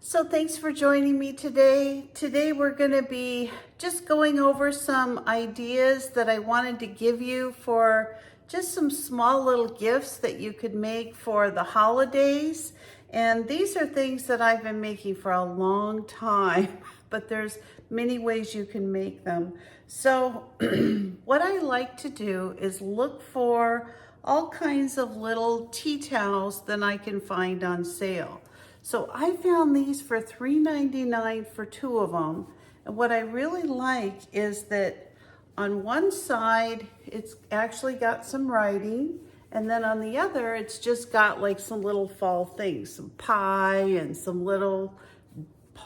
So thanks for joining me today. Today we're going to be just going over some ideas that I wanted to give you for just some small little gifts that you could make for the holidays. And these are things that I've been making for a long time, but there's many ways you can make them. So what I like to do is look for all kinds of little tea towels that I can find on sale. So I found these for $3.99 for two of them. And what I really like is that on one side, it's actually got some writing. And then on the other, it's just got like some little fall things, some pie and some little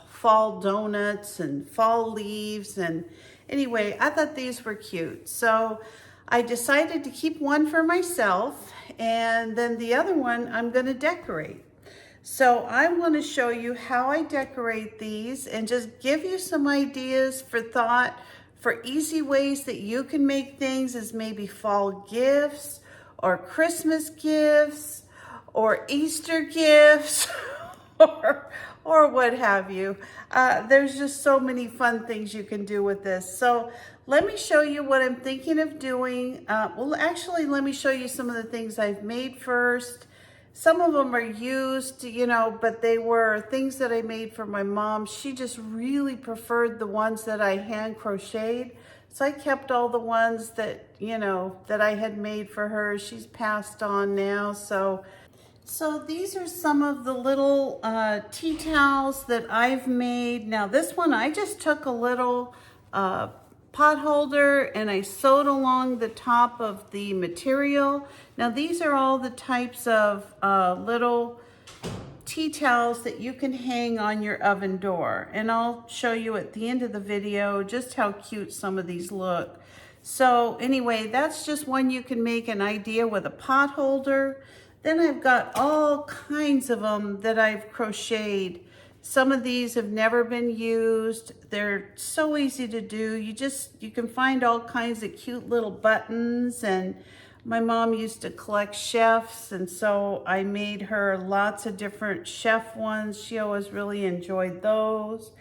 fall donuts and fall leaves. And anyway, I thought these were cute. So I decided to keep one for myself. And then the other one I'm gonna decorate. So I want to show you how I decorate these and just give you some ideas for thought for easy ways that you can make things as maybe fall gifts or Christmas gifts or Easter gifts or what have you. There's just so many fun things you can do with this. So let me show you what I'm thinking of doing. Well, actually, let me show you some of the things I've made first. Some of them are used, but they were things that I made for my mom. She just really preferred the ones that I hand crocheted. So I kept all the ones that, that I had made for her. She's passed on now. So these are some of the little tea towels that I've made. Now this one, I just took a little pot holder and I sewed along the top of the material. Now these are all the types of little tea towels that you can hang on your oven door, and I'll show you at the end of the video just how cute some of these look. So anyway, that's just one you can make an idea with a pot holder. Then I've got all kinds of them that I've crocheted. Some of these have never been used. They're so easy to do. You can find all kinds of cute little buttons, and my mom used to collect chefs, and so I made her lots of different chef ones. She always really enjoyed those.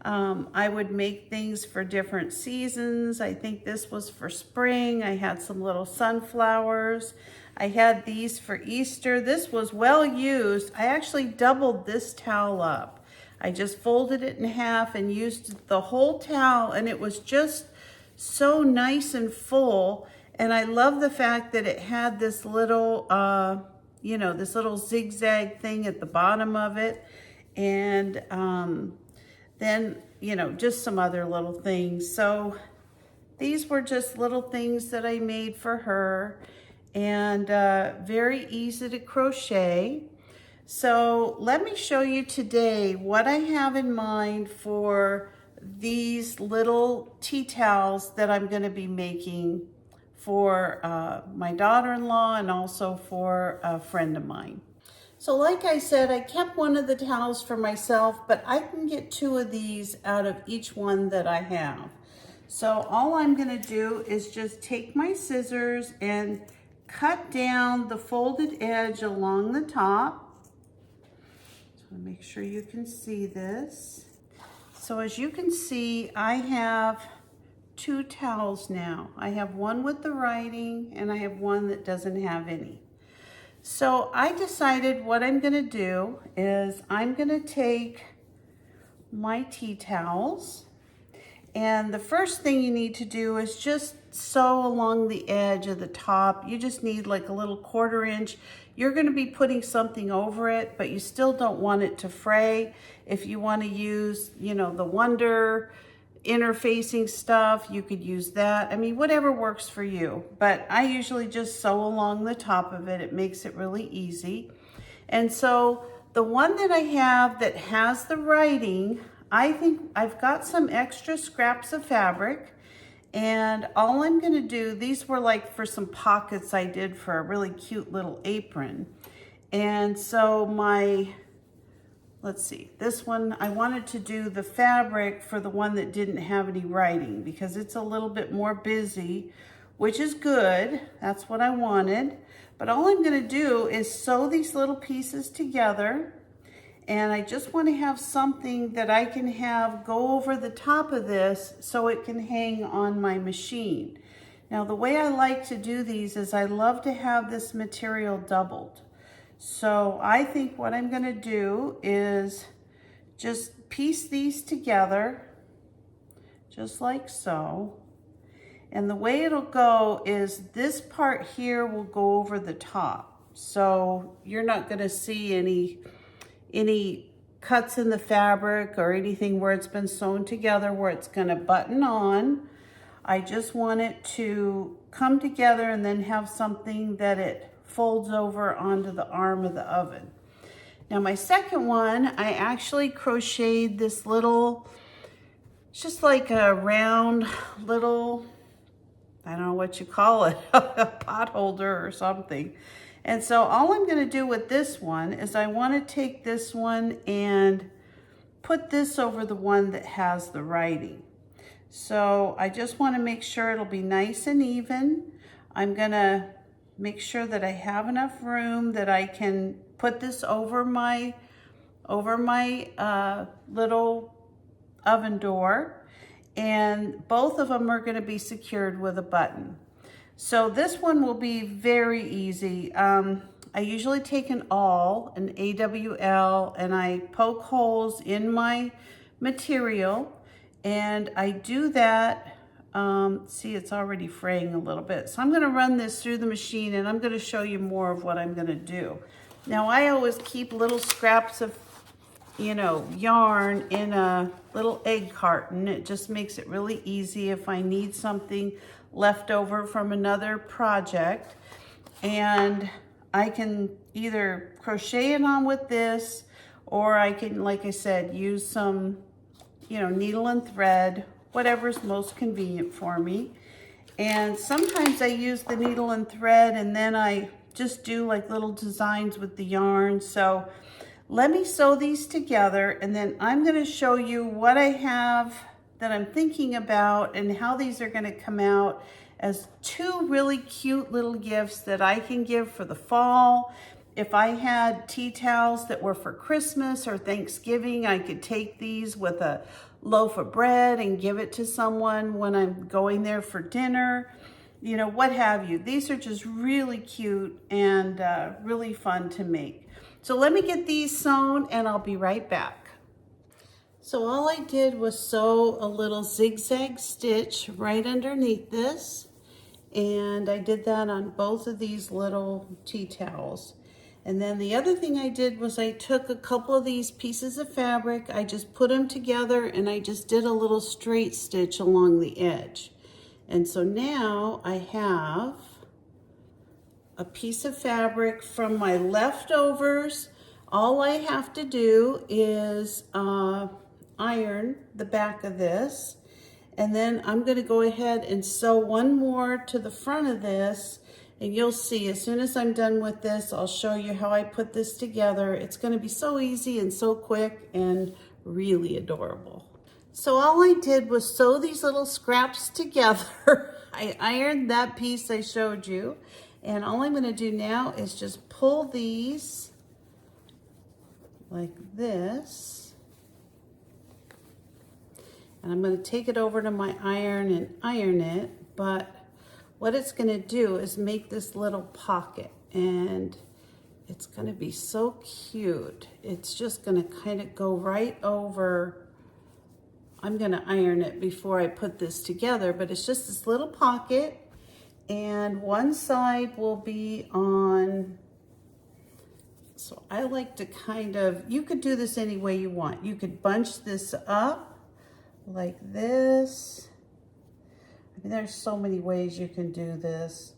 I would make things for different seasons. I think this was for spring. I had some little sunflowers. I had these for Easter. This was well used. I actually doubled this towel up. I just folded it in half and used the whole towel, and it was just so nice and full. And I love the fact that it had this little, this little zigzag thing at the bottom of it. And then, just some other little things. So these were just little things that I made for her, and very easy to crochet. So let me show you today what I have in mind for these little tea towels that I'm going to be making for my daughter-in-law and also for a friend of mine. So like I said, I kept one of the towels for myself, but I can get two of these out of each one that I have. So all I'm going to do is just take my scissors and cut down the folded edge along the top. Make sure you can see this. So as you can see, I have two towels now. I have one with the writing and I have one that doesn't have any. So I decided what I'm going to do is I'm going to take my tea towels, and the first thing you need to do is just sew along the edge of the top. You just need like a little 1/4 inch. You're going to be putting something over it, but you still don't want it to fray. If you want to use, the Wonder interfacing stuff, you could use that. I mean, whatever works for you. But I usually just sew along the top of it. It makes it really easy. And so the one that I have that has the writing, I think I've got some extra scraps of fabric. And all I'm going to do, these were like for some pockets I did for a really cute little apron. And so let's see, this one, I wanted to do the fabric for the one that didn't have any writing because it's a little bit more busy, which is good. That's what I wanted. But all I'm going to do is sew these little pieces together. And I just want to have something that I can have go over the top of this so it can hang on my machine. Now the way I like to do these is I love to have this material doubled. So I think what I'm going to do is just piece these together just like so. And the way it'll go is this part here will go over the top. So you're not going to see any cuts in the fabric or anything where it's been sewn together where it's going to button on. I just want it to come together and then have something that it folds over onto the arm of the oven. Now my second one, I actually crocheted this little, it's just like a round little, I don't know what you call it, a pot holder or something. And so all I'm going to do with this one is I want to take this one and put this over the one that has the writing. So I just want to make sure it'll be nice and even. I'm going to make sure that I have enough room that I can put this over my little oven door, and both of them are going to be secured with a button. So this one will be very easy. I usually take an AWL, and I poke holes in my material, and I do that. See, it's already fraying a little bit. So I'm going to run this through the machine, and I'm going to show you more of what I'm going to do. Now I always keep little scraps of, yarn in a little egg carton. It just makes it really easy if I need something left over from another project. And I can either crochet it on with this, or I can, like I said, use some, needle and thread, whatever's most convenient for me. And sometimes I use the needle and thread, and then I just do like little designs with the yarn. So let me sew these together, and then I'm going to show you what I have that I'm thinking about and how these are going to come out as two really cute little gifts that I can give for the fall. If I had tea towels that were for Christmas or Thanksgiving, I could take these with a loaf of bread and give it to someone when I'm going there for dinner, what have you. These are just really cute and really fun to make. So let me get these sewn and I'll be right back. So all I did was sew a little zigzag stitch right underneath this, and I did that on both of these little tea towels. And then the other thing I did was I took a couple of these pieces of fabric, I just put them together, and I just did a little straight stitch along the edge. And so now I have a piece of fabric from my leftovers. All I have to do is iron the back of this, and then I'm going to go ahead and sew one more to the front of this, and you'll see as soon as I'm done with this, I'll show you how I put this together. It's going to be so easy and so quick and really adorable. So all I did was sew these little scraps together. I ironed that piece I showed you, and all I'm going to do now is just pull these like this. And I'm going to take it over to my iron and iron it, but what it's going to do is make this little pocket, and it's going to be so cute. It's just going to kind of go right over. I'm going to iron it before I put this together, but it's just this little pocket, and one side will be on. So I like to you could do this any way you want. You could bunch this up like this. I mean, there's so many ways you can do this.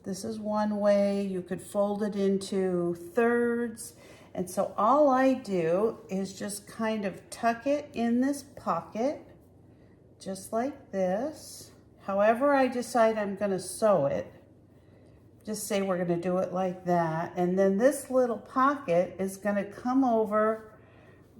This is one way. You could fold it into thirds. And so all I do is just kind of tuck it in this pocket, just like this. However I decide I'm going to sew it, just say we're going to do it like that. And then this little pocket is going to come over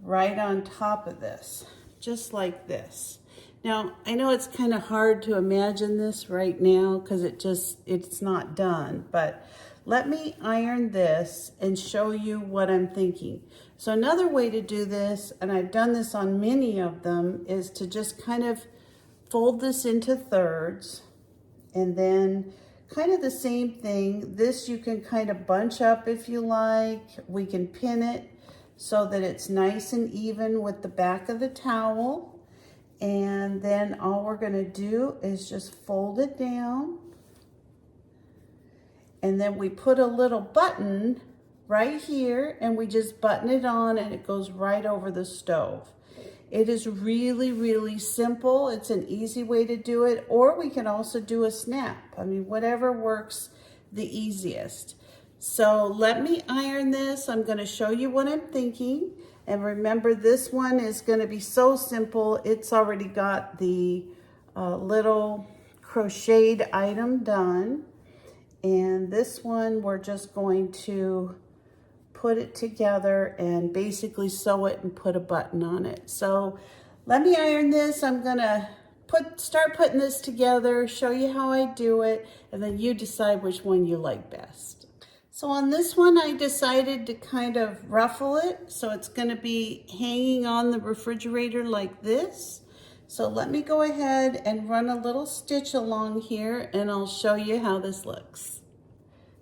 right on top of this, just like this. Now, I know it's kind of hard to imagine this right now because it's not done, but let me iron this and show you what I'm thinking. So another way to do this, and I've done this on many of them, is to just kind of fold this into thirds, and then kind of the same thing. This you can kind of bunch up if you like. We can pin it so that it's nice and even with the back of the towel. And then all we're gonna do is just fold it down. And then we put a little button right here and we just button it on and it goes right over the stove. It is really, really simple. It's an easy way to do it, or we can also do a snap. I mean, whatever works the easiest. So let me iron this. I'm gonna show you what I'm thinking. And remember, this one is gonna be so simple. It's already got the little crocheted item done. And this one, we're just going to put it together and basically sew it and put a button on it. So let me iron this. I'm gonna start putting this together, show you how I do it, and then you decide which one you like best. So on this one, I decided to kind of ruffle it. So it's gonna be hanging on the refrigerator like this. So let me go ahead and run a little stitch along here and I'll show you how this looks.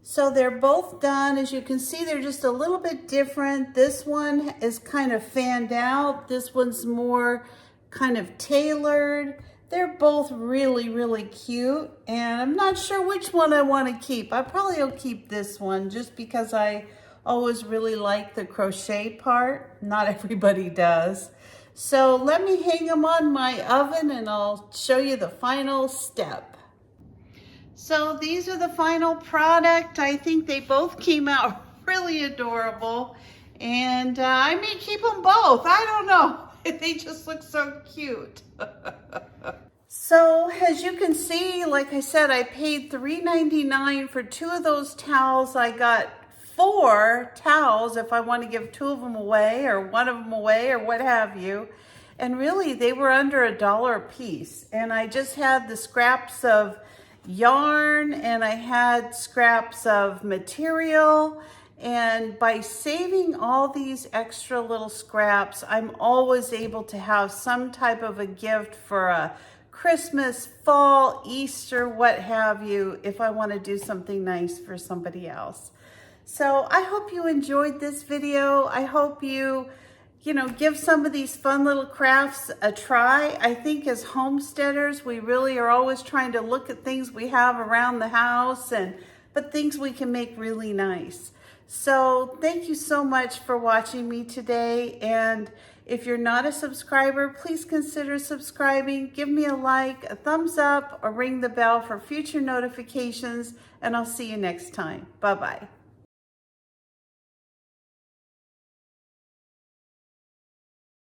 So they're both done. As you can see, they're just a little bit different. This one is kind of fanned out. This one's more kind of tailored. They're both really, really cute. And I'm not sure which one I want to keep. I probably will keep this one just because I always really like the crochet part. Not everybody does. So let me hang them on my oven and I'll show you the final step. So these are the final product. I think they both came out really adorable. And I may keep them both. I don't know. They just look so cute. So as you can see, like I said, I paid $3.99 for 2 of those towels. I got 4 towels if I want to give 2 of them away or 1 of them away or what have you. And really, they were under $1 a piece. And I just had the scraps of yarn and I had scraps of material, and by saving all these extra little scraps, I'm always able to have some type of a gift for a Christmas, fall, Easter, what have you, if I want to do something nice for somebody else. So I hope you enjoyed this video. I hope you give some of these fun little crafts a try. I think as homesteaders, we really are always trying to look at things we have around the house, but things we can make really nice. So thank you so much for watching me today. And if you're not a subscriber, please consider subscribing. Give me a like, a thumbs up, or ring the bell for future notifications. And I'll see you next time. Bye-bye.